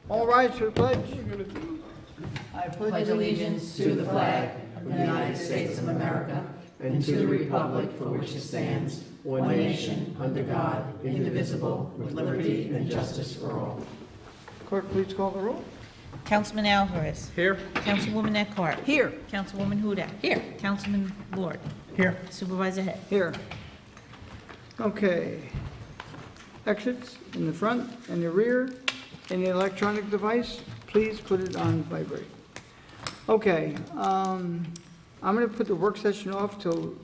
All rise for the pledge. I Pledge allegiance to the flag of the United States of America and to the republic for which it stands, one nation, under God, indivisible, with liberty and justice for all. Clerk, please call the roll. Councilman Alvarez. Here. Councilwoman Eckhart. Here. Councilwoman Hudak. Here. Councilman Lord. Here. Supervisor Head. Here. Okay. Exits in the front and the rear. Any electronic device, please put it on vibrate. Okay, I'm going to put the work session off till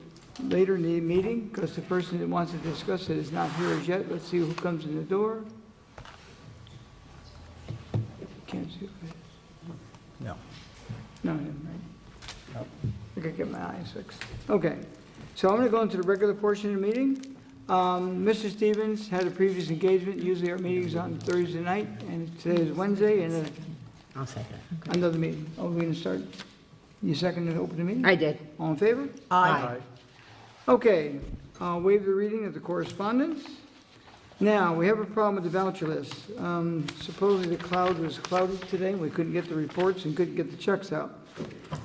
later in the meeting because the person that wants to discuss it is not here as yet. Let's see who comes in the door. Can't see who it is. No. No, right? I gotta get my eyes fixed. Okay, so I'm gonna go into the regular portion of the meeting. Mr. Stevens had a previous engagement. Usually our meeting's on Thursday night, and today is Wednesday, and I'll second. another meeting. Oh, we're gonna start, you second and open the meeting? I did. All in favor? Aye. Okay, waive the reading of the correspondence. Now, we have a problem with the voucher list. Supposedly the cloud was clouded today, we couldn't get the reports and couldn't get the checks out.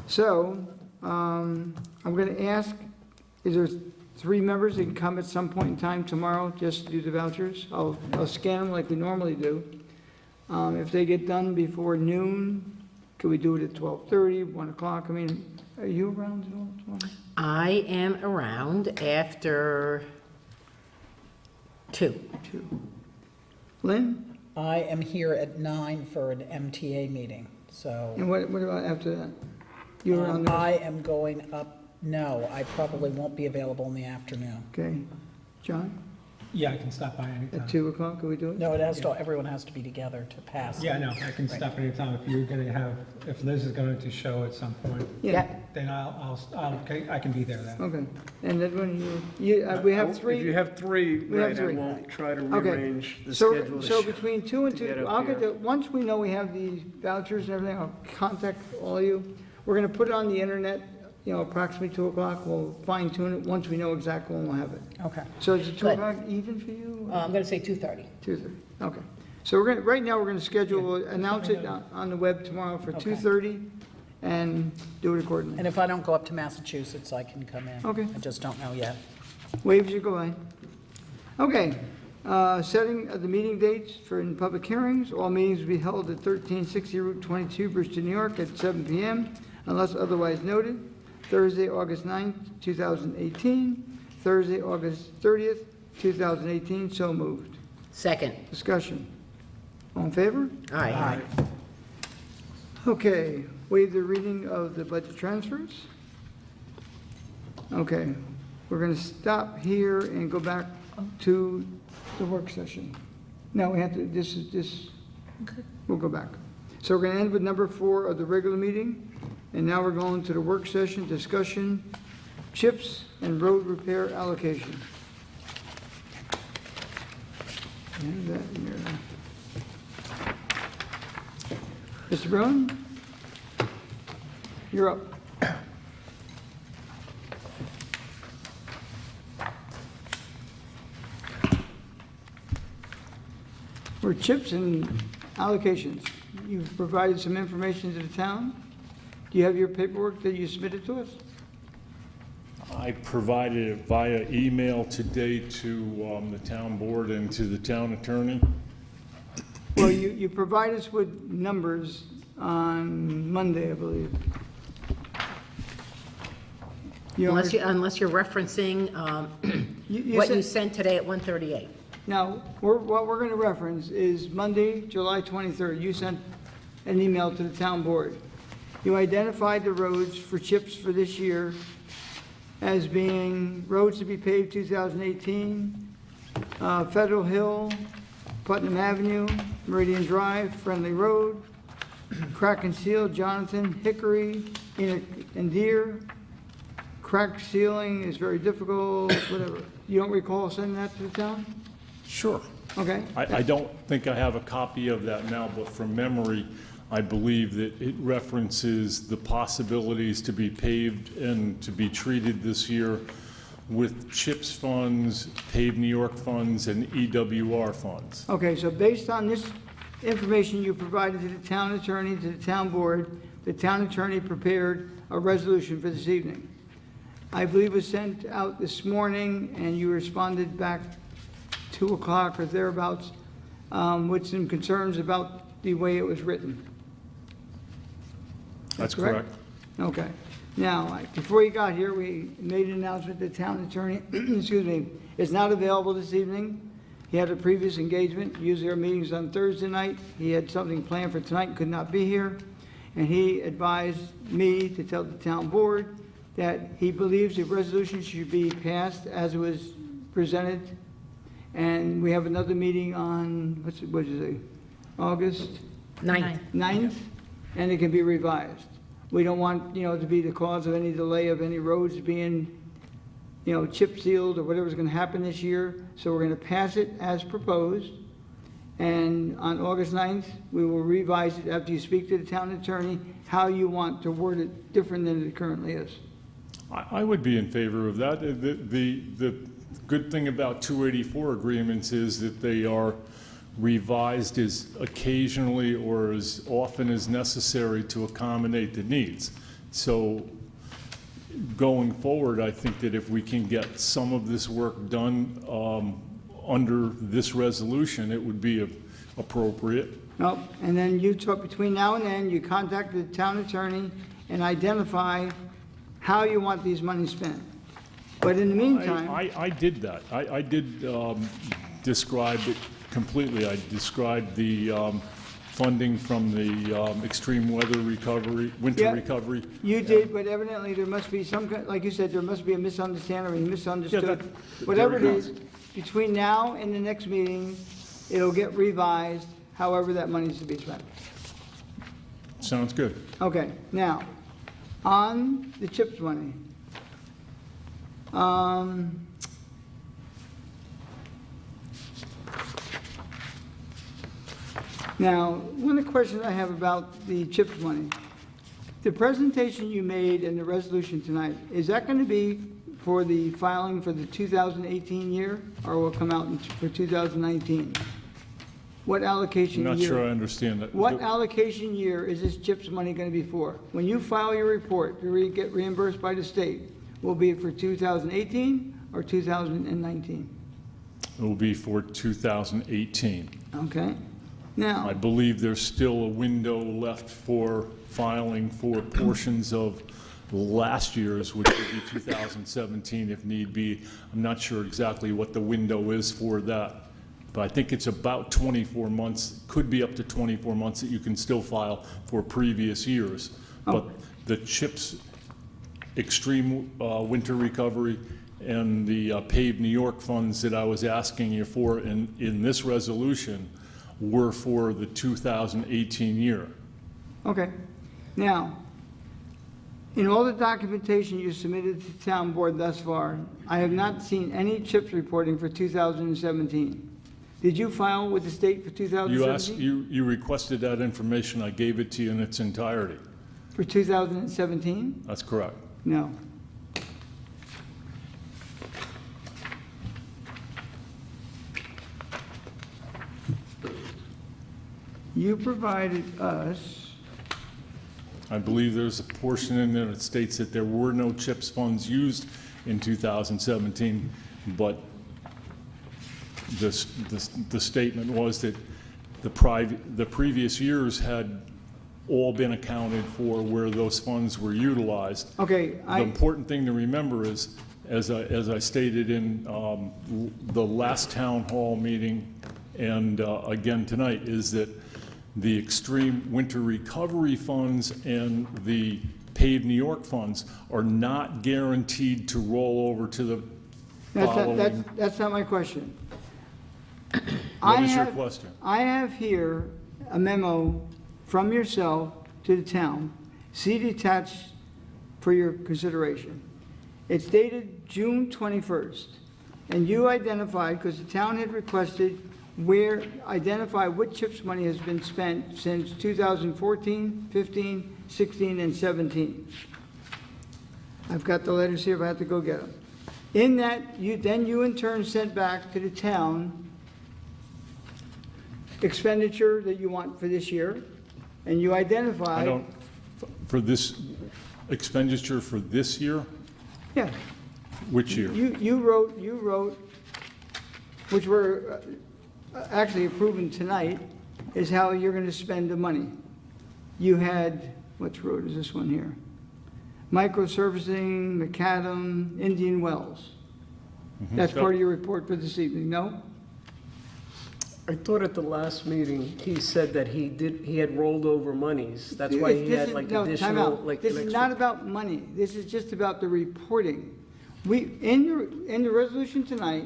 So, I'm gonna ask, is there 3 members that can come at some point in time tomorrow just to do the vouchers? I'll scan them like we normally do. If they get done before noon, could we do it at 12:30, 1 o'clock? I mean, are you around at all tomorrow? I am around after 2. 2. Lynn? I am here at 9 for an MTA meeting, so And what about after that? You're around there? I am going up, no, I probably won't be available in the afternoon. Okay. John, Yeah, I can stop by at anytime. 2 o'clock, can we do it? No, it has to, everyone has to be together to pass. Yeah, no, I can stop anytime. If you're gonna have, if Liz is going to show at some point, Yeah, then I can be there then. okay. And then when we have If 3. you have 3, We have right, I 3. won't try to Okay. rearrange the So, schedule. so between 2 and to 2, get up I'll get here. once we know we have the vouchers and everything, I'll contact all of you. We're gonna put it on the internet, approximately 2 o'clock. We'll fine tune it. Once we know exactly when we'll have it. Okay. So is it 2 Good. o'clock even for you? I'm going to say 2:30. 2:30, okay. So right now, we're gonna schedule, announce it on the web tomorrow for Okay. 2:30 and do it accordingly. And if I don't go up to Massachusetts, I can come in. Okay. I just don't know yet. Waves you go by. Okay, setting of the meeting dates for in public hearings. All meetings will be held at 1360 Route 22, Bristol, New York, at 7 p.m. unless otherwise noted. Thursday, August 9th, 2018. Thursday, August 30th, 2018. So moved. Second. Discussion. All in favor? Aye. Okay, waive the reading of the budget transfers. Okay, we're going to stop here and go back to the work session. No, we have to, we'll go back. So we're going to end with number 4 of the regular meeting, and now we're going to the work session discussion, CHIPS and road repair allocation. And that here. Mr. Bruin? You're up. For CHIPS and allocations, you've provided some information to the town. Do you have your paperwork that you submitted to us? I provided it via email today to the town board and to the town attorney. Well, you provide us with numbers on Monday, I believe. Unless you're referencing You what said- you sent today at 1:38. Now, what we're going to reference is Monday, July 23rd. You sent an email to the town board. You identified the roads for CHIPS for this year as being roads to be paved 2018, Federal Hill, Putnam Avenue, Meridian Drive, Friendly Road, Crack and Seal, Jonathan, Hickory, Enoch and Deer. Crack sealing is very difficult, whatever. You don't recall sending that to the town? Sure. Okay. I don't think I have a copy of that now, but from memory, I believe that it references the possibilities to be paved and to be treated this year with CHIPS funds, Pave New York funds, and EWR funds. Okay, so based on this information you provided to the town attorney, to the town board, the town attorney prepared a resolution for this evening. I believe it was sent out this morning, and you responded back 2 o'clock or thereabouts with some concerns about the way it was written. That's correct. Okay. Now, before you got here, we made an announcement that the town attorney, excuse me, is not available this evening. He had a previous engagement. Usually our meeting's on Thursday night. He had something planned for tonight and could not be here. And he advised me to tell the town board that he believes the resolution should be passed as it was presented. And we have another meeting on, what is it, August 9th, and it can be revised. We don't want, to be the cause of any delay of any roads being, chip sealed or whatever's going to happen this year. So we're going to pass it as proposed. And on August 9th, we will revise it after you speak to the town attorney, how you want to word it different than it currently is. I would be in favor of that. The good thing about 284 agreements is that they are revised as occasionally or as often as necessary to accommodate the needs. So going forward, I think that if we can get some of this work done under this resolution, it would be appropriate. Nope. And then you talk, between now and then, you contact the town attorney and identify how you want these monies spent. But in the meantime, I did that. I did describe it completely. I described the funding from the extreme weather recovery, winter Yeah. recovery. you did, but evidently there must be some, like you said, there must be a misunderstanding or you misunderstood. that- Whatever it there is, between now and the next meeting, it'll get revised, however that money is to be spent. Sounds good. Okay, now, on the CHIPS money. Now, one of the questions I have about the CHIPS money, the presentation you made in the resolution tonight, is that going to be for the filing for the 2018 year, or will it come out for 2019? What I'm allocation year? not sure I understand that. What allocation year is this CHIPS money going to be for? When you file your report to get reimbursed by the state, will it be for 2018 or 2019? It will be for 2018. Okay? I Now, believe there's still a window left for filing for portions of last year's, which would be 2017 if need be. I'm not sure exactly what the window is for that, but I think it's about 24 months, could be up to 24 months that you can still file for previous years. But the CHIPS extreme winter recovery and the paved New York funds that I was asking you for in this resolution were for the 2018 year. okay. Now, in all the documentation you submitted to the town board thus far, I have not seen any CHIPS reporting for 2017. Did you file with the state for 2017? You requested that information, I gave it to you in its entirety. For 2017? That's correct. No. You provided us, I believe there's a portion in there that states that there were no CHIPS funds used in 2017, but the statement was that the previous years had all been accounted for where those funds were utilized. okay, The important thing to remember is, as I stated in the last town hall meeting and again tonight, is that the extreme winter recovery funds and the paved New York funds are not guaranteed to roll over to the following. that's not my question. What is your question? I have here a memo from yourself to the town, see attached for your consideration. It's dated June 21st, and you identified, because the town had requested identify what CHIPS money has been spent since 2014, 15, 16, and 17. I've got the letters here if I have to go get them. In that, you in turn sent back to the town expenditure that you want for this year, and you I identified. don't, for this expenditure for this year, Yeah, which year? you wrote, which we're actually approving tonight, is how you're gonna spend the money. You had, which road is this one here? Microservicing, Macadam, Indian Wells. That's part of your report for this evening, no? I thought at the last meeting, he said that he had rolled over monies. That's why he This had is- like no, time additional, out. like. This an is extra- not about money. This is just about the reporting. In the resolution tonight,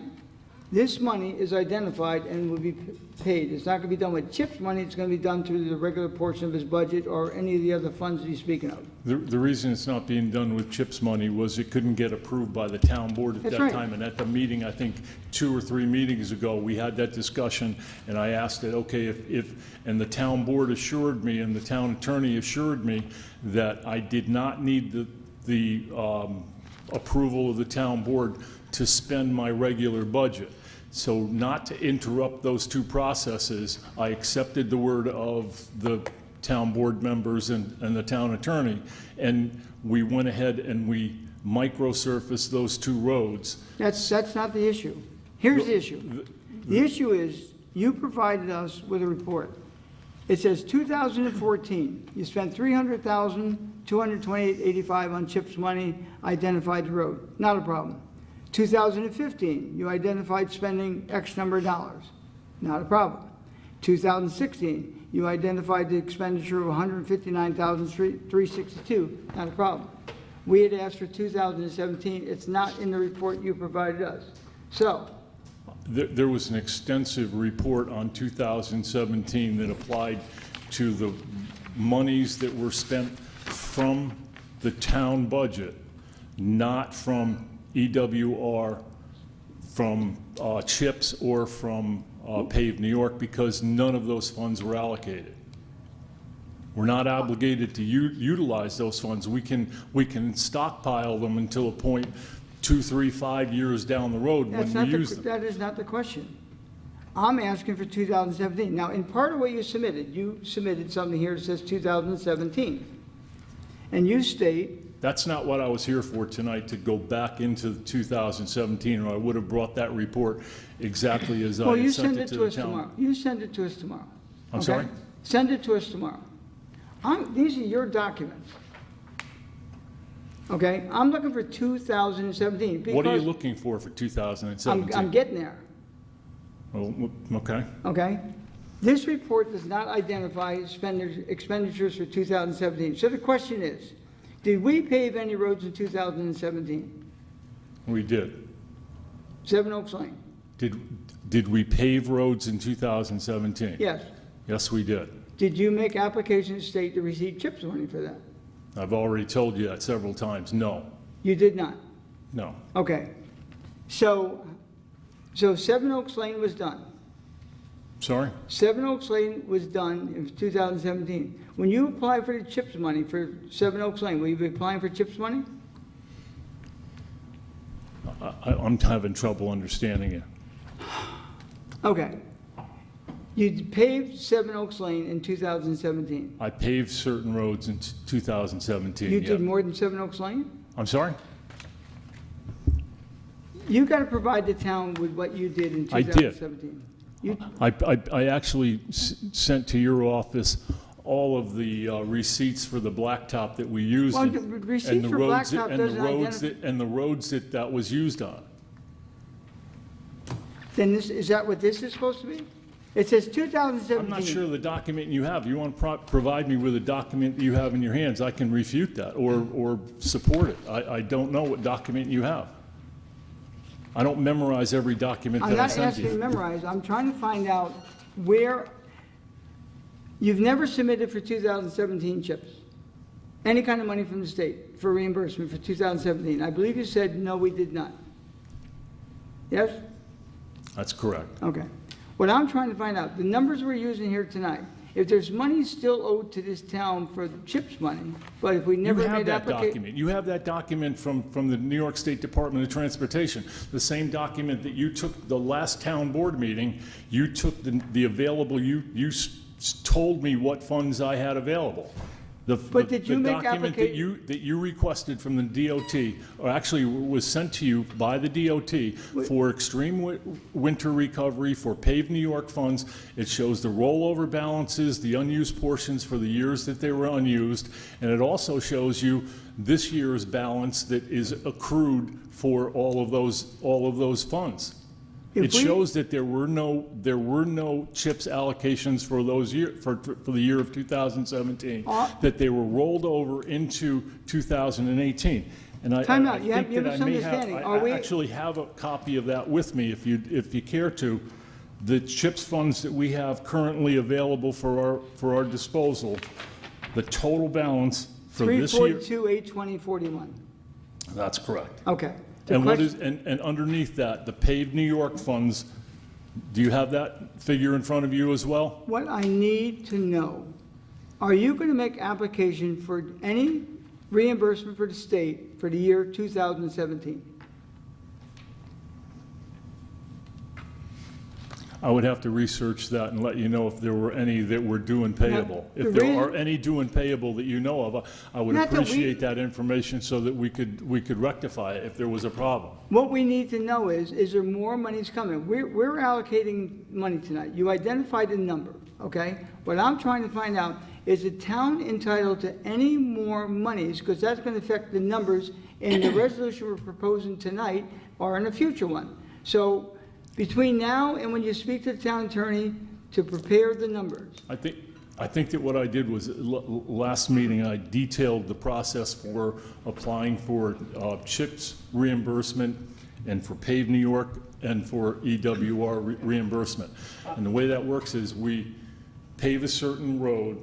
this money is identified and will be paid. It's not gonna be done with CHIPS money, it's gonna be done through the regular portion of his budget or any of the other funds that he's speaking of. The reason it's not being done with CHIPS money was it couldn't get approved by the town board at That's that right. time. And at the meeting, I think 2 or 3 meetings ago, we had that discussion, and I asked it, okay, and the town board assured me, and the town attorney assured me that I did not need the approval of the town board to spend my regular budget. So not to interrupt those two processes, I accepted the word of the town board members and the town attorney, and we went ahead and we microsurfaced those 2 roads. That's not the issue. Here's the issue. The issue is, you provided us with a report. It says 2014, you spent $300,228.85 on CHIPS money, identified the road. Not a problem. 2015, you identified spending X number of dollars. Not a problem. 2016, you identified the expenditure of $159,362. Not a problem. We had asked for 2017. It's not in the report you provided us. So, There was an extensive report on 2017 that applied to the monies that were spent from the town budget, not from EWR, from CHIPS, or from Pave New York, because none of those funds were allocated. We're not obligated to utilize those funds. We can stockpile them until a point 2, 3, 5 years down the road when we use them. that is not the question. I'm asking for 2017. Now, in part of what you submitted something here that says 2017. And you state, That's not what I was here for tonight, to go back into 2017, or I would have brought that report exactly as I well, had you sent send it it to to the us tomorrow. town. You send it to us tomorrow. I'm okay? sorry? Send it to us tomorrow. These are your documents. Okay? I'm looking for 2017 because What are you looking for 2017? I'm getting there. Well, okay. Okay? This report does not identify expenditures for 2017. So the question is, did we pave any roads in 2017? We did. 7 Oaks Lane? Did we pave roads in 2017? Yes. Yes, we did. Did you make application to state to receive CHIPS money for that? I've already told you that several times. No, You did not? no. Okay. So 7 Oaks Lane was done. Sorry? 7 Oaks Lane was done in 2017. When you apply for the CHIPS money for 7 Oaks Lane, will you be applying for CHIPS money? I'm having trouble understanding it. Okay. You paved 7 Oaks Lane in 2017. I paved certain roads in 2017. You yeah. did more than 7 Oaks Lane? I'm sorry? You got to provide the town with what you did in I did. 2017. You- I actually sent to your office all of the receipts for the blacktop that we used. Well, and- the receipts and the for roads blacktop and the doesn't roads identify- And the roads that was used on. Then is that what this is supposed to be? It says 2017. I'm not sure of the document you have. You want to provide me with a document that you have in your hands, I can refute that or support it. I don't know what document you have. I don't memorize every document I'm that I not send to asking you to you. memorize, I'm trying to find out where, you've never submitted for 2017 CHIPS, any kind of money from the state for reimbursement for 2017. I believe you said, no, we did not. Yes? That's correct. Okay. What I'm trying to find out, the numbers we're using here tonight, If there's money still owed to this town for the CHIPS money, but if we You never have made that application. document. You have that document from the New York State Department of Transportation. The same document that you took the last town board meeting, you took the available, you told me what funds I had available. But did you make The document that you requested from the DOT, or actually was sent to you by the DOT for extreme winter recovery, for paved New York funds, it shows the rollover balances, the unused portions for the years that they were unused, and it also shows you this year's balance that is accrued for all of those funds. If It we- shows that there were no CHIPS allocations for for the year of 2017, that they were rolled over into 2018. And I Time out. I You have- think you have that I may have, misunderstanding. Are we- I actually have a copy of that with me, if you care to. The CHIPS funds that we have currently available for our disposal, the total balance for this year. 342, 820, 41. That's correct. Okay. The And what question- is, and underneath that, the paved New York funds, do you have that figure in front of you as well? What I need to know, are you going to make application for any reimbursement for the state for the year 2017? I would have to research that and let you know if there were any that were due and payable. the If there reason- are any due and payable that you know of, I would Not that we- appreciate that information so that we could rectify it if there was a problem. What we need to know is there more monies coming? We're allocating money tonight. You identified a number, okay? What I'm trying to find out, is the town entitled to any more monies? Because that's going to affect the numbers in the resolution we're proposing tonight or in a future one. So between now and when you speak to the town attorney to prepare the numbers, I think that what I did was, last meeting, I detailed the process for applying for CHIPS reimbursement and for paved New York and for EWR reimbursement. And the way that works is we pave a certain road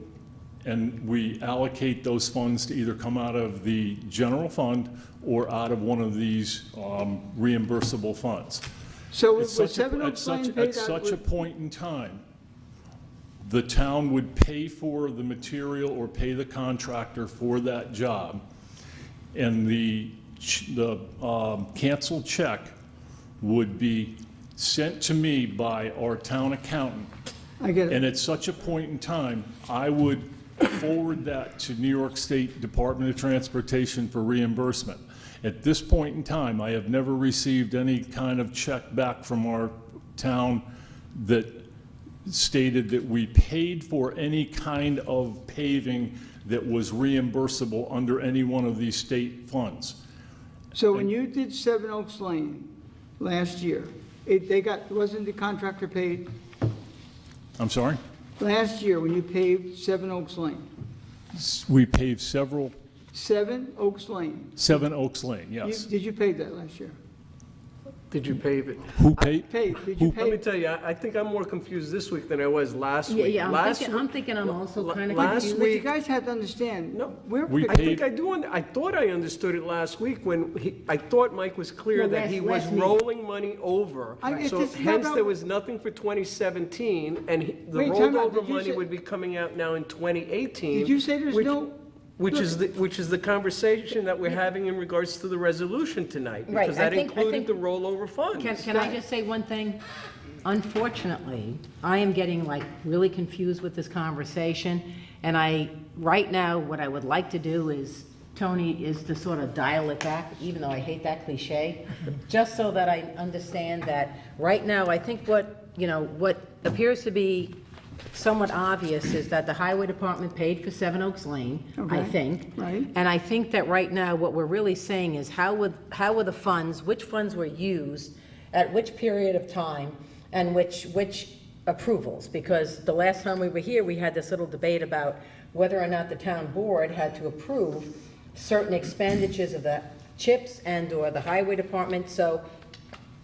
and we allocate those funds to either come out of the general fund or out of one of these reimbursable funds. so At was such a- Seven at Oaks such- Lane paid At out? such a point in time, the town would pay for the material or pay the contractor for that job, and the canceled check would be sent to me by our town accountant. I get And it. at such a point in time, I would forward that to New York State Department of Transportation for reimbursement. At this point in time, I have never received any kind of check back from our town that stated that we paid for any kind of paving that was reimbursable under any one of these state funds. So when you did Seven Oaks Lane last year, wasn't the contractor paid? I'm sorry? Last year, when you paved Seven Oaks Lane, We paved several, Seven Oaks Lane, 7 Oaks Lane, yes. did you pave that last year? Did you pave it? Who paid? Paved, did you Let me pave? tell you, I think I'm more confused this week than I was last Yeah, week. yeah, Last I'm thinking I'm also kind of last confused. But you week- guys have to understand, No. We I think paved- I do, I thought I understood it last week when I thought Mike was clear No, that he was last meeting. rolling money over. It's So just not hence, about- there was nothing for 2017, and the Wait, rolled time out. over Did you money say- would be coming out now in 2018. Did you say there's which- no- Which is the conversation that we're having in regards to the resolution tonight. Right, Because I that think- included the rollover funds. Can I just say one thing? Unfortunately, I am getting like really confused with this conversation, and right now, what I would like to do is, Tony, is to sort of dial it back, even though I hate that cliche, just so that I understand that, right now, I think what appears to be somewhat obvious is that the highway department paid for Seven Oaks Lane, I Okay, think. right. And I think that right now, what we're really saying is how were the funds, which funds were used, at which period of time, and which approvals? Because the last time we were here, we had this little debate about whether or not the town board had to approve certain expenditures of the CHIPS and/or the highway department. So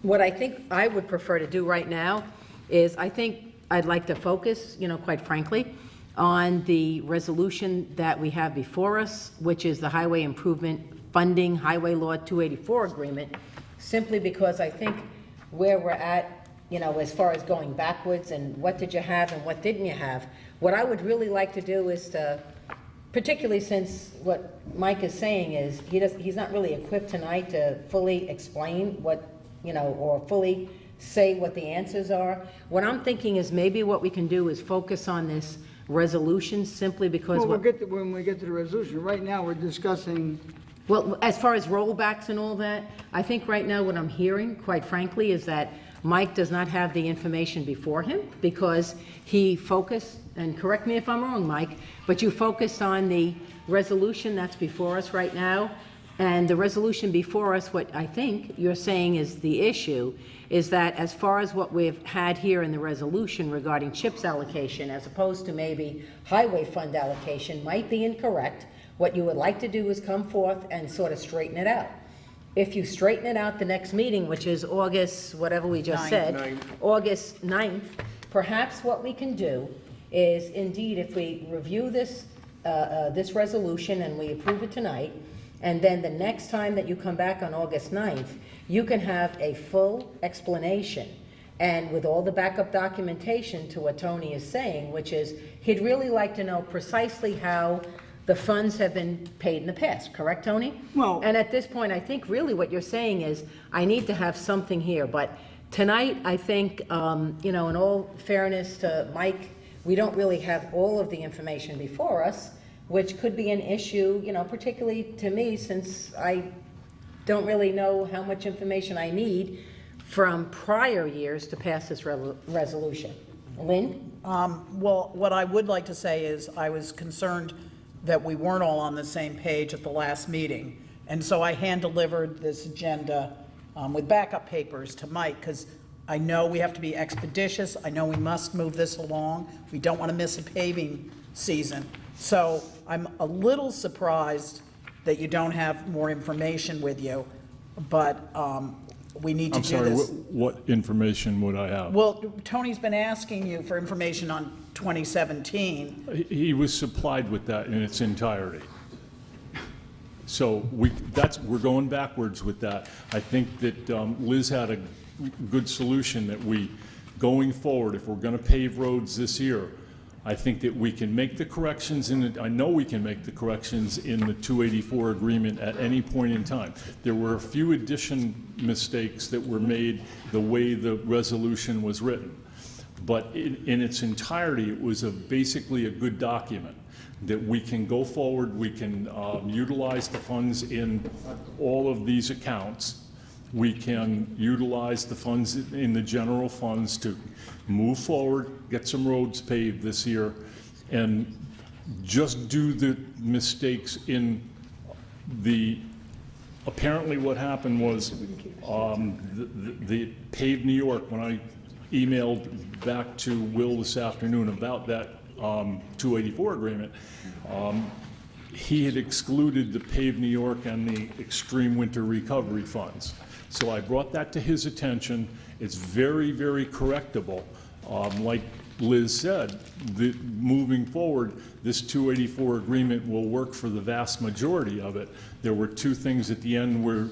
what I think I would prefer to do right now is, I think I'd like to focus, quite frankly, on the resolution that we have before us, which is the Highway Improvement Funding Highway Law 284 agreement, simply because I think where we're at, as far as going backwards and what did you have and what didn't you have, What I would really like to do is to, particularly since what Mike is saying is, he's not really equipped tonight to fully explain what, or fully say what the answers are. What I'm thinking is maybe what we can do is focus on this resolution simply because Well, what. when we get to the resolution. Right now, we're discussing, Well, as far as rollbacks and all that, I think right now what I'm hearing, quite frankly, is that Mike does not have the information before him because he focused, and correct me if I'm wrong, Mike, but you focused on the resolution that's before us right now. And the resolution before us, what I think you're saying is the issue, is that as far as what we've had here in the resolution regarding CHIPS allocation, as opposed to maybe highway fund allocation, might be incorrect. What you would like to do is come forth and sort of straighten it out. If you straighten it out the next meeting, which is August, whatever we just said, August 9th, perhaps what we can do is indeed, if we review this, this resolution and we approve it tonight, and then the next time that you come back on August 9th, you can have a full explanation and with all the backup documentation to what Tony is saying, which is he'd really like to know precisely how the funds have been paid in the past, correct, Tony? Well- And at this point, I think really what you're saying is, I need to have something here, but tonight, I think, in all fairness to Mike, we don't really have all of the information before us, which could be an issue, particularly to me, since I don't really know how much information I need from prior years to pass this resolution. Lynn? Well, what I would like to say is I was concerned that we weren't all on the same page at the last meeting. And so I hand-delivered this agenda with backup papers to Mike, because I know we have to be expeditious. I know we must move this along. We don't want to miss a paving season. So I'm a little surprised that you don't have more information with you, but we need to I'm do sorry, this. what information would I have? Well, Tony's been asking you for information on 2017. He was supplied with that in its entirety. So we're going backwards with that. I think that Liz had a good solution that going forward, if we're going to pave roads this year, I think that we can make the corrections I know we can make the corrections in the 284 agreement at any point in time. There were a few addition mistakes that were made the way the resolution was written. But in its entirety, it was basically a good document that we can go forward, we can utilize the funds in all of these accounts. We can utilize the funds in the general funds to move forward, get some roads paved this year, and just do the mistakes in apparently what happened was the Pave New York, when I emailed back to Will this afternoon about that 284 agreement, he had excluded the Pave New York and the extreme winter recovery funds. So I brought that to his attention. It's very, very correctable. Like Liz said, moving forward, this 284 agreement will work for the vast majority of it. There were two things at the end where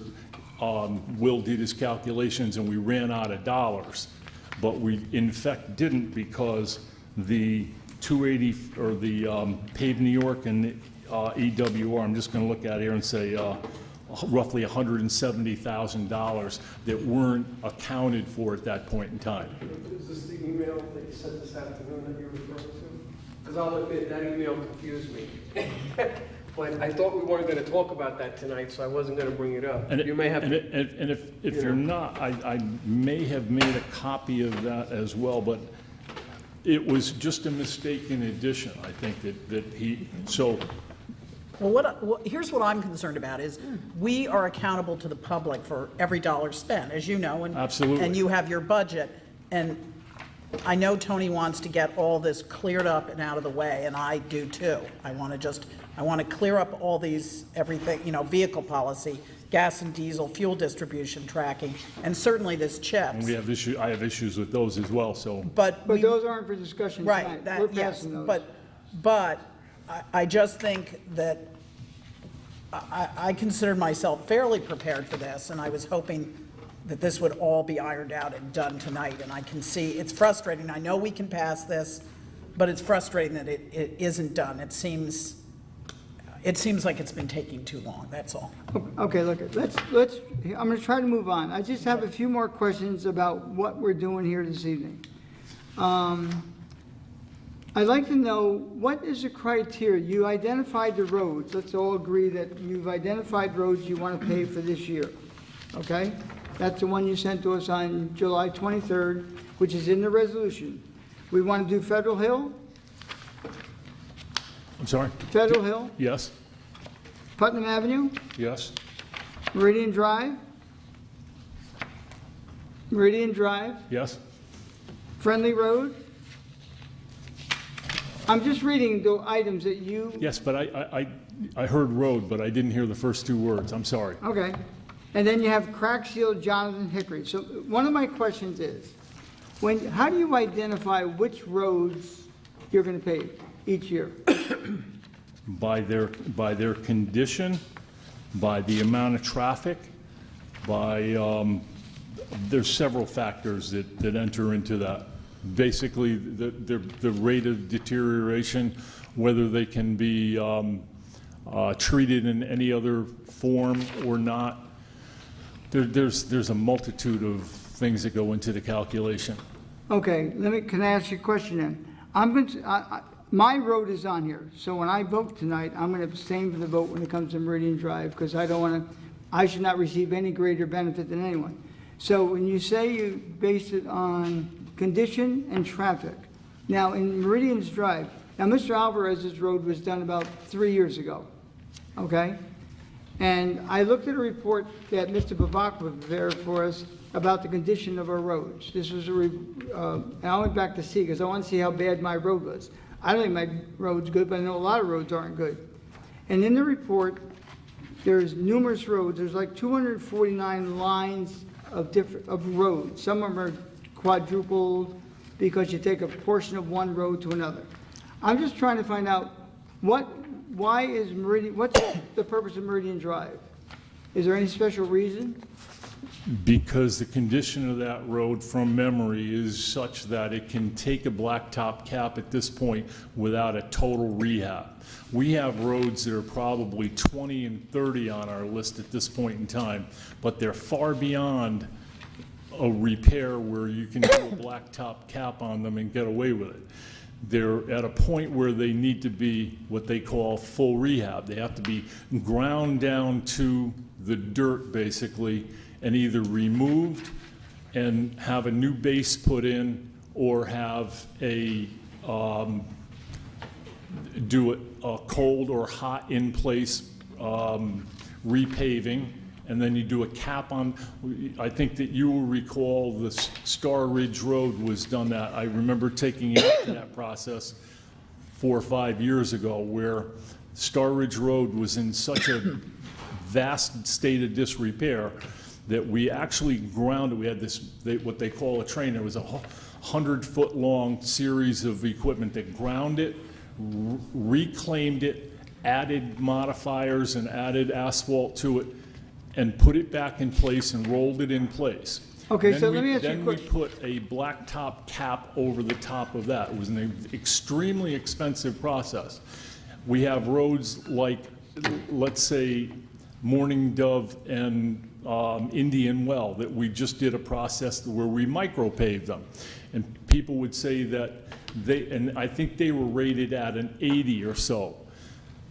Will did his calculations and we ran out of dollars. But we in fact didn't, because the 280, or the Pave New York and the EWR, I'm just going to look at here and say roughly $170,000 that weren't accounted for at that point in time. Is this the email that you sent this afternoon that you're referring to? Because I'll admit, that email confused me. But I thought we weren't going to talk about that tonight, so I wasn't going to bring it up. You may have. And if you're not, I may have made a copy of that as well, but it was just a mistaken addition, I think, that he, so. Well, here's what I'm concerned about is we are accountable to the public for every dollar spent, as you know. Absolutely. And you have your budget. And I know Tony wants to get all this cleared up and out of the way, and I do too. I want to clear up all these, everything, vehicle policy, gas and diesel, fuel distribution tracking, and certainly this CHIPS. And I have issues with those as well, so. But those aren't for discussion right, tonight. We're yes, passing those. but I just think that I considered myself fairly prepared for this, and I was hoping that this would all be ironed out and done tonight. And I can see it's frustrating. I know we can pass this, but it's frustrating that it isn't done. It seems like it's been taking too long, that's all. Okay, look, I'm gonna try to move on. I just have a few more questions about what we're doing here this evening. I'd like to know, what is the criteria? You identified the roads. Let's all agree that you've identified roads you want to pave for this year, okay? That's the one you sent to us on July 23rd, which is in the resolution. We want to do Federal Hill, I'm sorry? Federal Hill, Yes, Putnam Avenue, yes, Meridian Drive, yes. Friendly Road. I'm just reading the items that you, Yes, but I heard road, but I didn't hear the first two words. I'm sorry. okay. And then you have Crack Seal, Jonathan Hickory. So one of my questions is, how do you identify which roads you're going to pave each year? By their condition, by the amount of traffic, there's several factors that enter into that. Basically, the rate of deterioration, whether they can be treated in any other form or not. There's a multitude of things that go into the calculation. Okay, can I ask you a question then? My road is on here, so when I vote tonight, I'm going to abstain from the vote when it comes to Meridian Drive, because I should not receive any greater benefit than anyone. So when you say you base it on condition and traffic, now in Meridian's Drive, now Mr. Alvarez's road was done about 3 years ago, okay? And I looked at a report that Mr. Bavak prepared for us about the condition of our roads. This was and I went back to see, because I want to see how bad my road was. I don't think my road's good, but I know a lot of roads aren't good. And in the report, there's numerous roads. There's like 249 lines of roads. Some of them are quadrupled because you take a portion of one road to another. I'm just trying to find out what's the purpose of Meridian Drive? Is there any special reason? Because the condition of that road from memory is such that it can take a blacktop cap at this point without a total rehab. We have roads that are probably 20 and 30 on our list at this point in time, but they're far beyond a repair where you can do a blacktop cap on them and get away with it. They're at a point where they need to be what they call full rehab. They have to be ground down to the dirt, basically, and either removed and have a new base put in, or have do a cold or hot in place repaving, and then you do a cap on. I think that you will recall the Star Ridge Road was done that. I remember taking you through that process 4 or 5 years ago, where Star Ridge Road was in such a vast state of disrepair that we actually ground it. We had this, what they call a train. There was a 100-foot long series of equipment that ground it, reclaimed it, added modifiers and added asphalt to it, and put it back in place and rolled it in place. Okay, so let me ask you a Then we question. put a blacktop cap over the top of that. It was an extremely expensive process. We have roads like, let's say, Morning Dove and Indian Well, that we just did a process where we micro-paved them. And people would say that and I think they were rated at an 80 or so.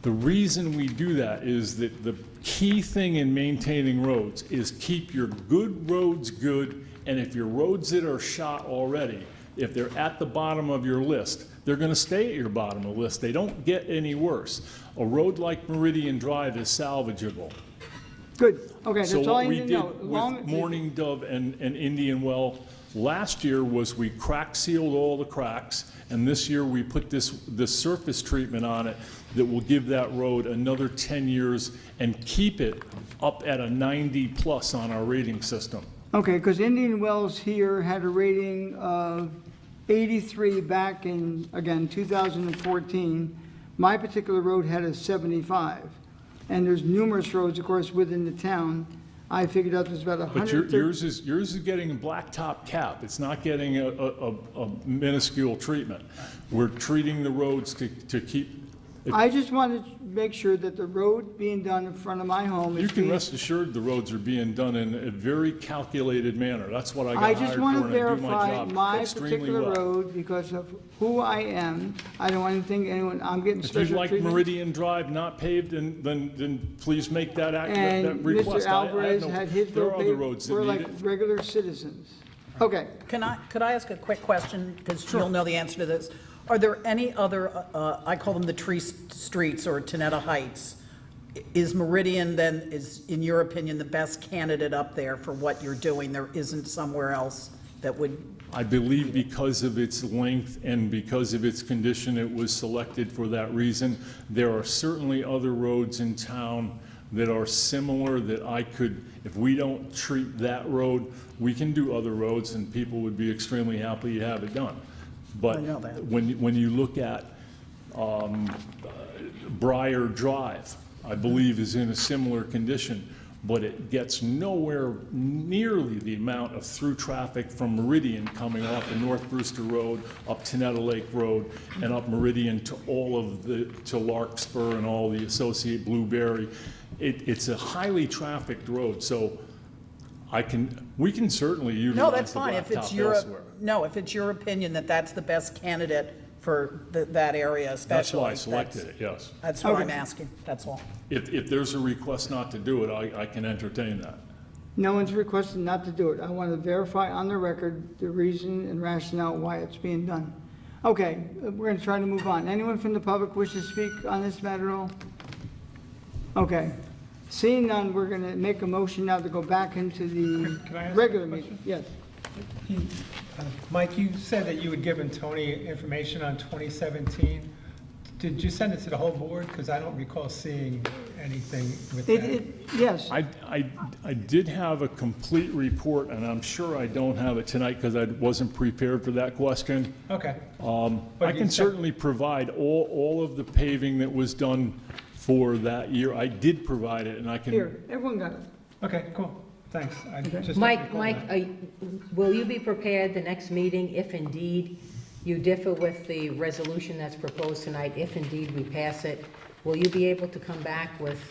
The reason we do that is that the key thing in maintaining roads is keep your good roads good, and if your roads that are shot already, if they're at the bottom of your list, they're going to stay at your bottom of the list. They don't get any worse. A road like Meridian Drive is salvageable. Good, okay, that's So all I what we need to know. did with Morning Dove and Indian Well last year was we crack sealed all the cracks, and this year we put this surface treatment on it that will give that road another 10 years and keep it up at a 90 plus on our rating system. Okay, because Indian Wells here had a rating of 83 back in, again, 2014. My particular road had a 75. And there's numerous roads, of course, within the town I figured out there's about But 130. yours is getting a blacktop cap. It's not getting a minuscule treatment. We're treating the roads to keep, I just wanted to make sure that the road being done in front of my home is you can being. rest assured the roads are being done in a very calculated manner. That's what I I got hired just for, want to and I do my verify job my extremely particular well. road because of who I am. I don't want anything, I'm getting If you'd special like treatment. Meridian Drive not paved, then please make that And request. Mr. I have Alvarez no- had his There road are other paved. roads that We're need like it. regular citizens. Okay. Could I ask a quick question? Because you'll know the answer to this. Are there any other, I call them the tree streets or Tenetta Heights? Is Meridian then, in your opinion, the best candidate up there for what you're doing? There isn't somewhere else that would, I believe because of its length and because of its condition, it was selected for that reason. There are certainly other roads in town that are similar that I could, if we don't treat that road, we can do other roads and people would be extremely happy to have it done. But I know that. when you look at Briar Drive, I believe is in a similar condition, but it gets nowhere nearly the amount of through traffic from Meridian coming off of North Brewster Road, up Tenetta Lake Road, and up Meridian to to Larkspur and all the associate Blueberry. It's a highly trafficked road, so we can certainly no, utilize that's the fine. If it's blacktop elsewhere. if it's your opinion that that's the best candidate for that area especially. That's why I selected it, yes. That's what I'm Okay. asking, that's all. If there's a request not to do it, I can entertain that. No one's requested not to do it. I want to verify on the record the reason and rationale why it's being done. Okay, we're going to try to move on. Anyone from the public wish to speak on this matter at all? Okay. Seeing none, we're going to make a motion now to go back into Can I the ask regular a meeting. question? Yes. Mike, you said that you had given Tony information on 2017. Did you send it to the whole board? Because I don't recall seeing anything with that. Yes. I did have a complete report, and I'm sure I don't have it tonight because I wasn't prepared for that question. Okay. I But you can said- certainly provide all of the paving that was done for that year. I did provide it, and I can. Here, everyone got it. Okay, cool. Thanks. I just don't Mike, recall Mike, that. will you be prepared the next meeting if indeed you differ with the resolution that's proposed tonight, if indeed we pass it? Will you be able to come back with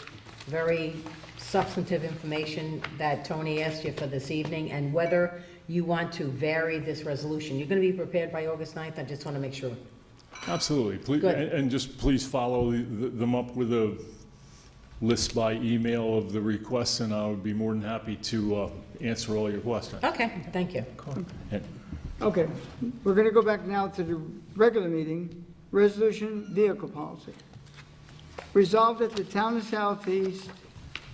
very substantive information that Tony asked you for this evening, and whether you want to vary this resolution? You're going to be prepared by August 9th? I just want to make sure. Absolutely. Please, Good. and just please follow them up with a list by email of the requests, and I would be more than happy to answer all your questions. Okay, thank you. And Okay, we're going to go back now to the regular meeting, resolution vehicle policy. Resolved that the town of Southeast,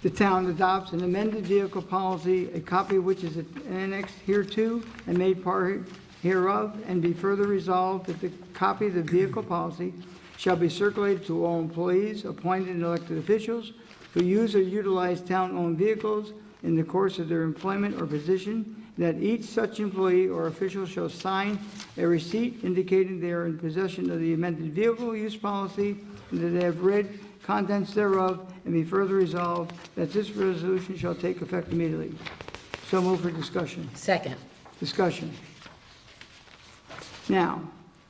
the town adopts an amended vehicle policy, a copy of which is annexed hereto and made part hereof, and be further resolved that the copy of the vehicle policy shall be circulated to all employees, appointed and elected officials who use or utilize town-owned vehicles in the course of their employment or position, that each such employee or official shall sign a receipt indicating they are in possession of the amended vehicle use policy, and that they have read contents thereof, and be further resolved that this resolution shall take effect immediately. So move for discussion. Second. Discussion. Now,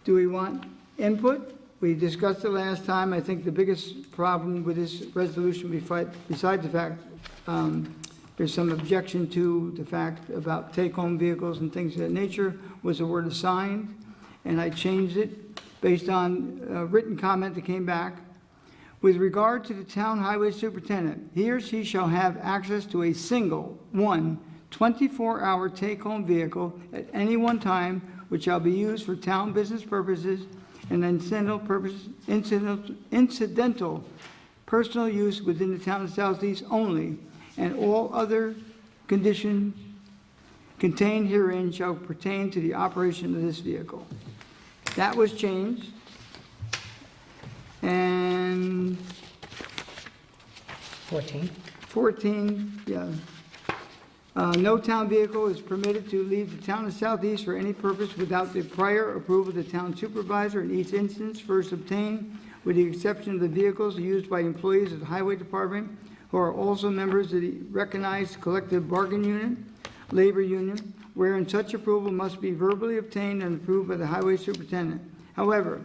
do we want input? We discussed it last time. I think the biggest problem with this resolution, besides the fact there's some objection to the fact about take-home vehicles and things of that nature, was the word assigned, and I changed it based on a written comment that came back. With regard to the town highway superintendent, he or she shall have access to a single, 24-hour take-home vehicle at any one time, which shall be used for town business purposes and incidental personal use within the town of Southeast only, and all other conditions contained herein shall pertain to the operation of this vehicle. That was changed. And 14. 14, yeah. No town vehicle is permitted to leave the town of Southeast for any purpose without the prior approval of the town supervisor in each instance first obtained, with the exception of the vehicles used by employees of the highway department who are also members of the recognized collective bargain unit, labor union, wherein such approval must be verbally obtained and approved by the highway superintendent. However,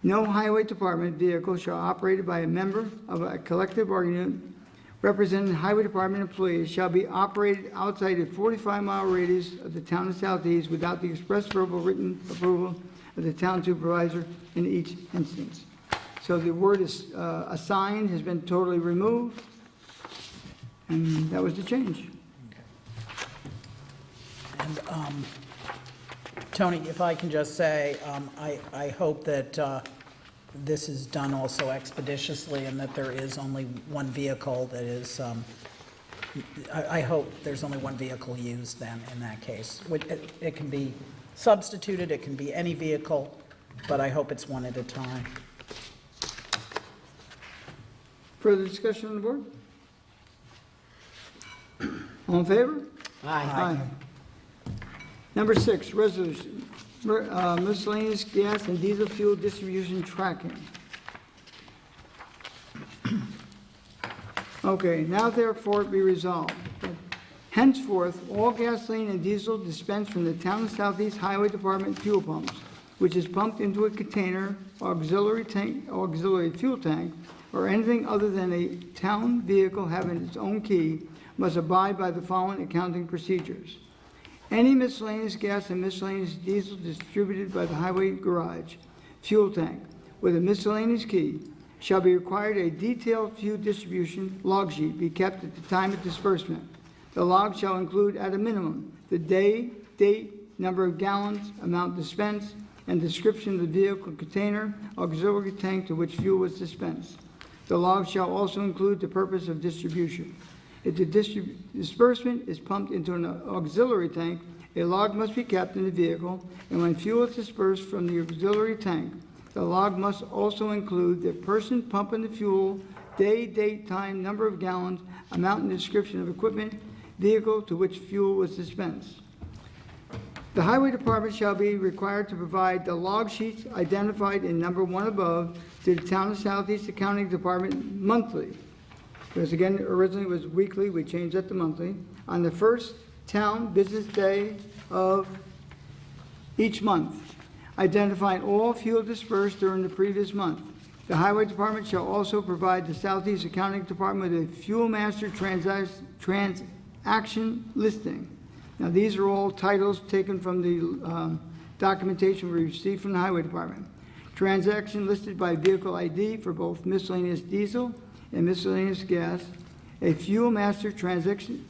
no highway department vehicle shall be operated by a member of a collective bargaining unit representing highway department employees shall be operated outside a 45-mile radius of the town of Southeast without the express verbal written approval of the town supervisor in each instance. So the word is assigned has been totally removed, and that was the change. And Tony, if I can just say, I hope that this is done also expeditiously and that there is only one vehicle that is, I hope there's only one vehicle used then in that case. It can be substituted, it can be any vehicle, but I hope it's one at a time. Further discussion on the board? All in favor? Aye. Number 6, resolution, miscellaneous gas and diesel fuel distribution tracking. Okay, now therefore be resolved that henceforth, all gasoline and diesel dispensed from the Town of Southeast Highway Department fuel pumps, which is pumped into a container, auxiliary fuel tank, or anything other than a town vehicle having its own key, must abide by the following accounting procedures. Any miscellaneous gas and miscellaneous diesel distributed by the highway garage fuel tank with a miscellaneous key shall be required a detailed fuel distribution log sheet be kept at the time of disbursement. The log shall include at a minimum the day, date, number of gallons, amount dispensed, and description of the vehicle container, auxiliary tank to which fuel was dispensed. The log shall also include the purpose of distribution. If the disbursement is pumped into an auxiliary tank, a log must be kept in the vehicle, and when fuel is dispersed from the auxiliary tank, the log must also include the person pumping the fuel, day, date, time, number of gallons, amount and description of equipment, vehicle to which fuel was dispensed. The highway department shall be required to provide the log sheets identified in number 1 above to the Town of Southeast Accounting Department monthly. Because again, originally it was weekly, we changed that to monthly, on the first town business day of each month, identifying all fuel dispersed during the previous month. The highway department shall also provide the Southeast Accounting Department with a fuel master transaction listing. Now, these are all titles taken from the documentation we received from the highway department. Transaction listed by vehicle ID for both miscellaneous diesel and miscellaneous gas, a fuel master transaction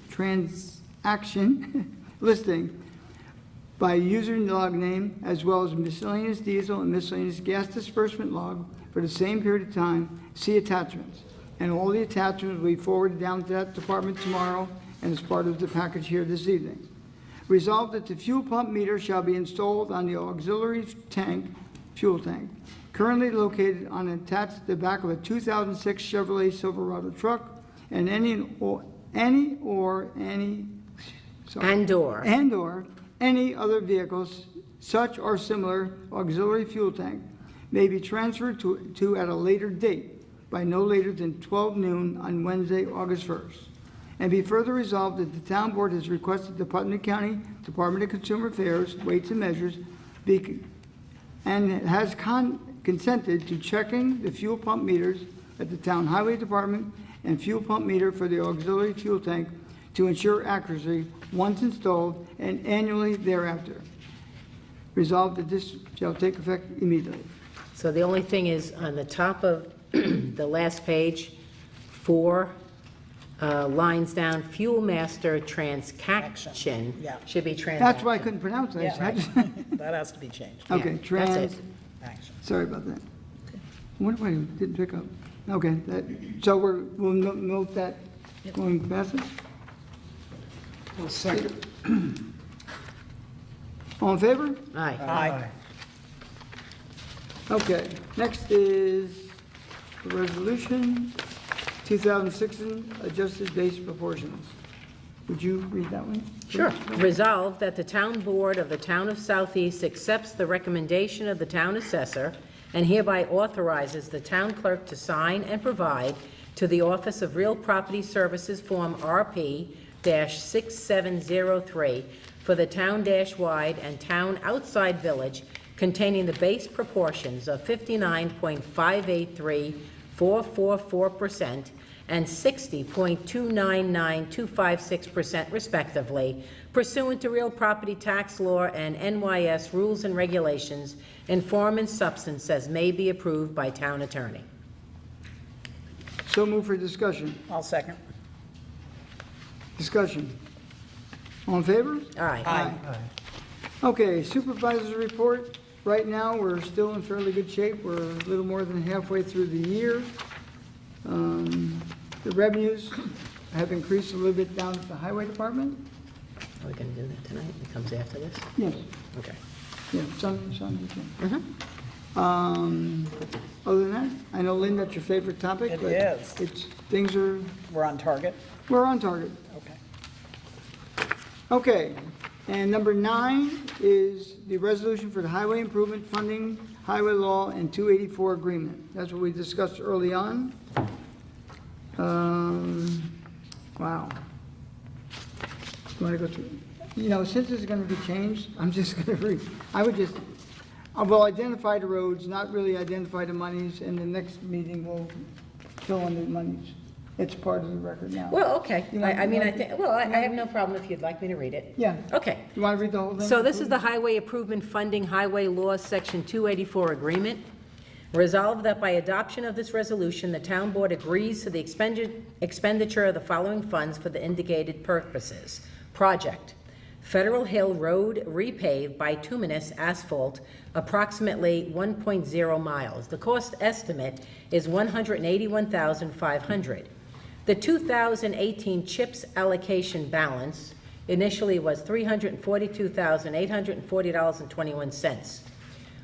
listing by user log name, as well as miscellaneous diesel and miscellaneous gas disbursement log for the same period of time. See attachments. And all the attachments will be forwarded down to that department tomorrow and as part of the package here this evening. Resolved that the fuel pump meter shall be installed on the auxiliary tank, fuel tank, currently located on and attached to the back of a 2006 Chevrolet Silverado truck and any other vehicles, such or similar auxiliary fuel tank, may be transferred to at a later date by no later than 12 noon on Wednesday, August 1st. And be further resolved that the town board has requested the Putnam County Department of Consumer Affairs, Weights and Measures, and has consented to checking the fuel pump meters at the town highway department and fuel pump meter for the auxiliary fuel tank to ensure accuracy once installed and annually thereafter. Resolved that this shall take effect immediately. So the only thing is, on the top of the last page, 4 lines down, fuel master transaction Yeah. should be transaction. That's why I couldn't pronounce it. Yeah, right. That has to be changed. Okay, That's it. Action. sorry about that. What if I didn't pick up? Okay, so we'll note that going past it. Well, second. All in favor? Aye. Aye. Okay, next is the resolution, 2016 adjusted base proportions. Would you read that one? Sure. Resolved that the town board of the town of Southeast accepts the recommendation of the town assessor and hereby authorizes the town clerk to sign and provide to the Office of Real Property Services, Form RP-6703, for the town-wide and town outside village containing the base proportions of 59.583,444% and 60.299256% respectively, pursuant to real property tax law and NYS rules and regulations in form and substance as may be approved by town attorney. So move for discussion. I'll second. Discussion. All in favor? Aye. Okay, supervisor's report. Right now, we're still in fairly good shape. We're a little more than halfway through the year. The revenues have increased a little bit down at the highway department. Are we going to do that tonight? It comes after this? Yes, Okay. yeah, some you can. Other than that, I know, Lynn, that's your favorite topic. It but is. Things are, We're on target? we're on target. Okay. Okay, and number 9 is the resolution for the highway improvement funding, highway law, and 284 agreement. That's what we discussed early on. Wow. You want to go through? Since it's going to be changed, I'm just going to read. I will identify the roads, not really identify the monies, and the next meeting we'll fill in the monies. It's part of the record now. Well, okay. You want- I have no problem if you'd like me to read it. Yeah. Okay. You want to read the whole thing? So this is the Highway Improvement Funding Highway Law, Section 284 Agreement. Resolved that by adoption of this resolution, the town board agrees to the expenditure of the following funds for the indicated purposes. Project: Federal Hill Road repaved bituminous asphalt, approximately 1.0 miles. The cost estimate is $181,500. The 2018 CHIPS allocation balance initially was $342,840.21.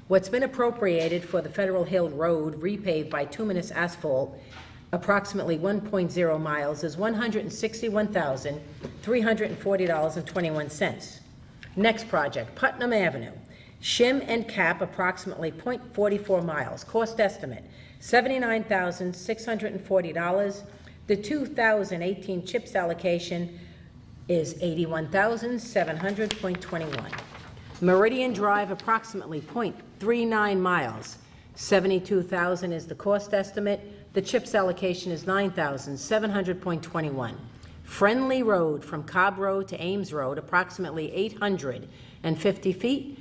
What's been appropriated for the Federal Hill Road repaved bituminous asphalt, approximately 1.0 miles, is $161,340.21. Next project, Putnam Avenue, shim and cap, approximately 0.44 miles. Cost estimate, $79,640. The 2018 CHIPS allocation is $81,700.21. Meridian Drive, approximately 0.39 miles. $72,000 is the cost estimate. The CHIPS allocation is $9,700.21. Friendly Road from Cobb Road to Ames Road, approximately 850 feet.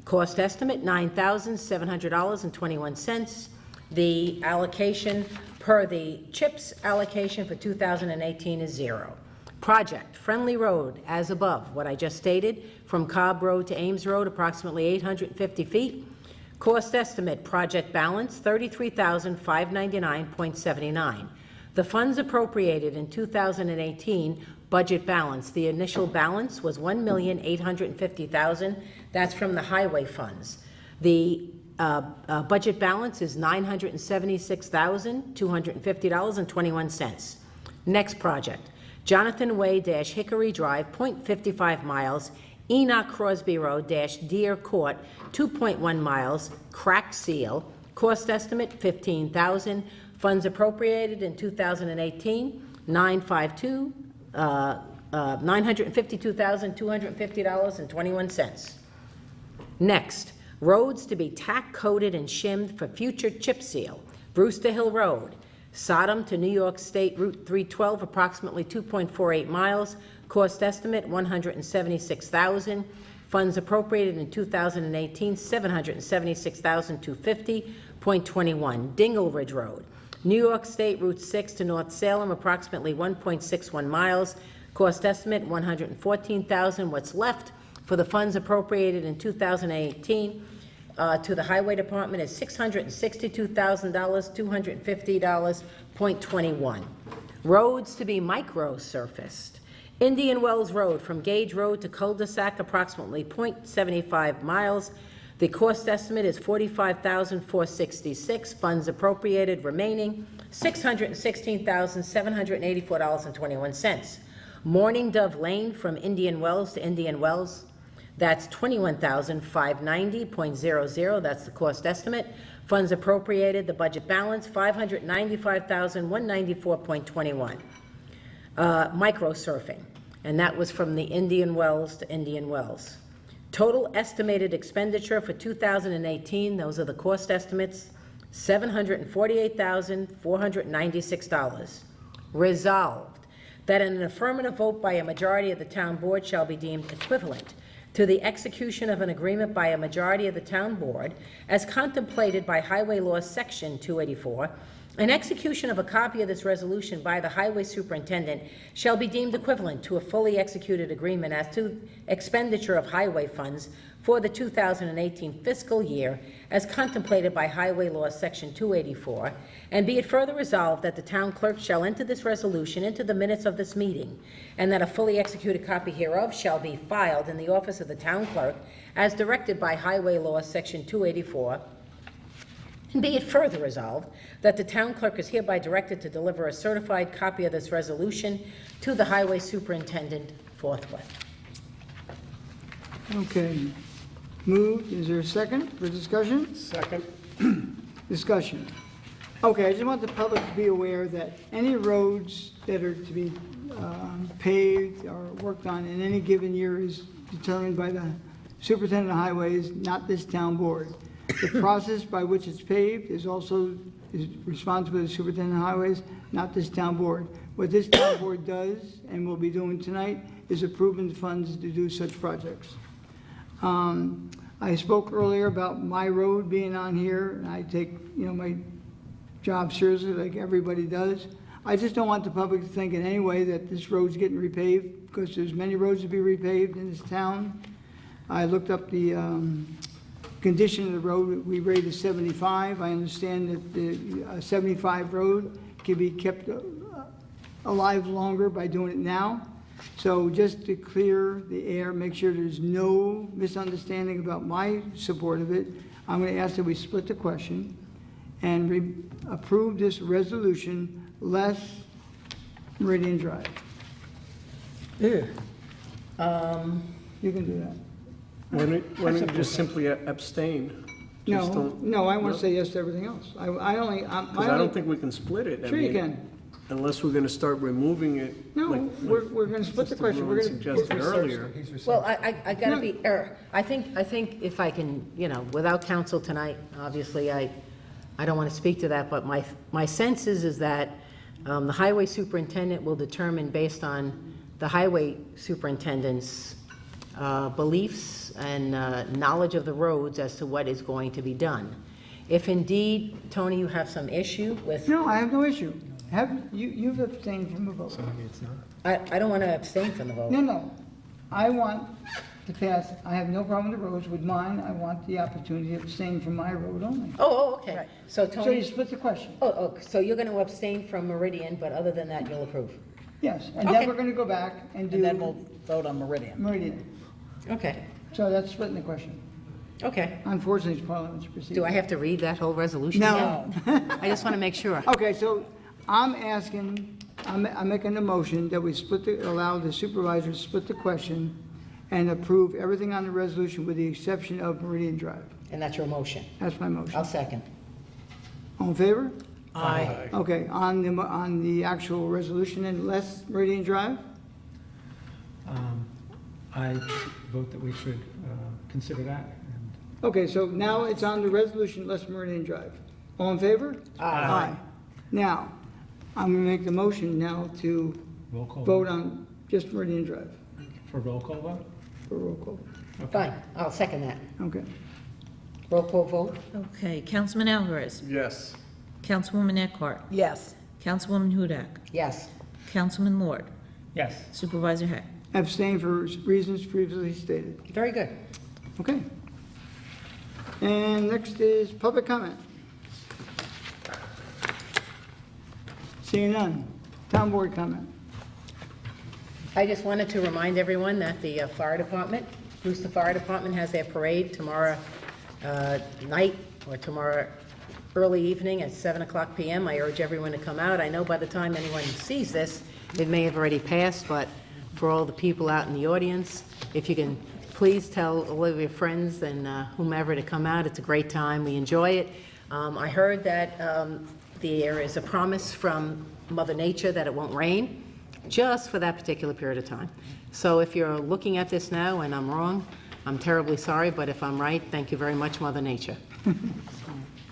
Cost estimate, $9,700.21. The allocation per the CHIPS allocation for 2018 is $0. Project, Friendly Road, as above, what I just stated, from Cobb Road to Ames Road, approximately 850 feet. Cost estimate, project balance, $33,599.79. The funds appropriated in 2018 budget balance, the initial balance was $1,850,000. That's from the highway funds. The budget balance is $976,250.21. Next project, Jonathan Way - Hickory Drive, 0.55 miles, Enoch Crosby Road - Deer Court, 2.1 miles, crack seal. Cost estimate, $15,000. Funds appropriated in 2018, $952,250.21. Next, roads to be tack coated and shimmed for future chip seal. Brewster Hill Road, Sodom to New York State Route 312, approximately 2.48 miles. Cost estimate, $176,000. Funds appropriated in 2018, $776,250.21. Dingle Ridge Road, New York State Route 6 to North Salem, approximately 1.61 miles. Cost estimate, $114,000. What's left for the funds appropriated in 2018 to the Highway Department is $662,000, $250.21. Roads to be micro-surfaced. Indian Wells Road from Gage Road to Cul-de-sac, approximately 0.75 miles. The cost estimate is $45,466. Funds appropriated remaining $616,784.21. Morning Dove Lane from Indian Wells to Indian Wells, that's $21,590.00. That's the cost estimate. Funds appropriated, the budget balance, $595,194.21. Microsurfing, and that was from the Indian Wells to Indian Wells. Total estimated expenditure for 2018, those are the cost estimates, $748,496. Resolved, that an affirmative vote by a majority of the town board shall be deemed equivalent to the execution of an agreement by a majority of the town board as contemplated by Highway Law Section 284. An execution of a copy of this resolution by the highway superintendent shall be deemed equivalent to a fully executed agreement as to expenditure of highway funds for the 2018 fiscal year as contemplated by Highway Law Section 284, and be it further resolved that the town clerk shall enter this resolution into the minutes of this meeting, and that a fully executed copy hereof shall be filed in the office of the town clerk as directed by Highway Law Section 284, and be it further resolved that the town clerk is hereby directed to deliver a certified copy of this resolution to the highway superintendent forthwith. Okay. Moved. Is there a second for discussion? Second. Discussion. Okay, I just want the public to be aware that any roads that are to be paved or worked on in any given year is determined by the superintendent of highways, not this town board. The process by which it's paved is responsible to the superintendent of highways, not this town board. What this town board does, and will be doing tonight, is approving the funds to do such projects. I spoke earlier about my road being on here, and I take, my job seriously like everybody does. I just don't want the public to think in any way that this road's getting repaved, because there's many roads to be repaved in this town. I looked up the condition of the road. We rated 75. I understand that the 75 road can be kept alive longer by doing it now. So just to clear the air, make sure there's no misunderstanding about my support of it, I'm going to ask that we split the question and approve this resolution less Meridian Drive. You can do that. Why don't you just simply abstain? Just don't- No, I want to say yes to everything else. Because I don't think we can split it. I Sure you mean, can. Unless we're going to start removing it. No, like we're going to split the Mr. question. We're Bruin going to, suggested earlier. Well, I gotta be, I think if I can, without counsel tonight, obviously, I don't want to speak to that, but my sense is that the highway superintendent will determine based on the highway superintendent's beliefs and knowledge of the roads as to what is going to be done. If indeed, Tony, you have some issue with, no, I have no issue. You've abstained from the vote. I don't want to abstain from the vote. No. I want to pass, I have no problem with the roads. With mine, I want the opportunity to abstain from my road only. Oh, okay. So So you Tony, split the question. so you're going to abstain from Meridian, but other than that, you'll approve? Yes, and then Okay. we're going to go back and And then do we'll vote on Meridian. Meridian. Okay, So that's splitting the question. okay. Unfortunately, it's Parliament's procedure. Do I have to read that whole resolution? No. again? I just want to make sure. Okay, so I'm making a motion that we allow the supervisor to split the question and approve everything on the resolution with the exception of Meridian Drive. And that's your motion. That's my motion. I'll second. All in favor? Aye. Okay, on the actual resolution and less Meridian Drive? I vote that we should consider that. Okay, so now it's on the resolution less Meridian Drive. All in favor? Aye. Now, I'm going to make the motion now to Roll call vote on just Meridian Drive for roll call vote? for roll call. Fine, I'll second that. Okay. Roll call vote? Okay, Councilman Alvarez, Yes. Councilwoman Eckhart, Yes. Councilwoman Hudak, Yes. Councilman Lord, Yes. Supervisor Hay. Abstain for reasons previously stated. Very good. Okay. And next is public comment. Seeing none. Town board comment. I just wanted to remind everyone that the fire department, Brewster Fire Department, has their parade tomorrow night or tomorrow early evening at 7:00 p.m. I urge everyone to come out. I know by the time anyone sees this, it may have already passed, but for all the people out in the audience, if you can please tell all of your friends and whomever to come out. It's a great time. We enjoy it. I heard that there is a promise from Mother Nature that it won't rain, just for that particular period of time. So if you're looking at this now and I'm wrong, I'm terribly sorry, but if I'm right, thank you very much, Mother Nature.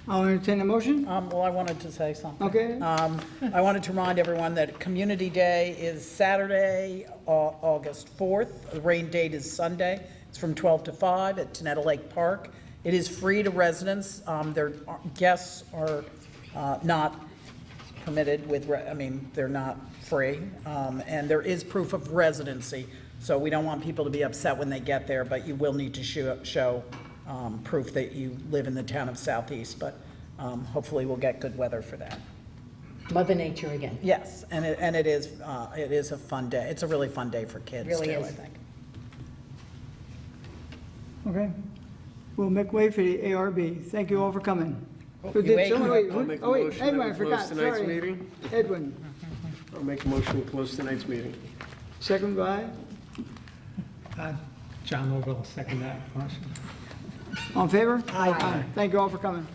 I'll entertain a motion. Well, I wanted to say something. Okay. I wanted to remind everyone that Community Day is Saturday, August 4th. The rain date is Sunday. It's from 12 to 5 at Tenetta Lake Park. It is free to residents. Their guests are not permitted with, they're not free. And there is proof of residency, so we don't want people to be upset when they get there, but you will need to show proof that you live in the town of Southeast, but hopefully we'll get good weather for that. Mother Nature again. Yes, and it is a fun day. It's a really fun day for kids, too, Really I is. think. Okay. We'll make way for the ARB. Thank you all for coming. Did you wait. someone- wait, I'll make a oh, wait, motion that Edwin, I we forgot, close tonight's sorry. meeting. Edwin, I'll make a motion to close tonight's meeting. second by, John Orville, second that motion. all in favor? Aye. Thank you all for coming.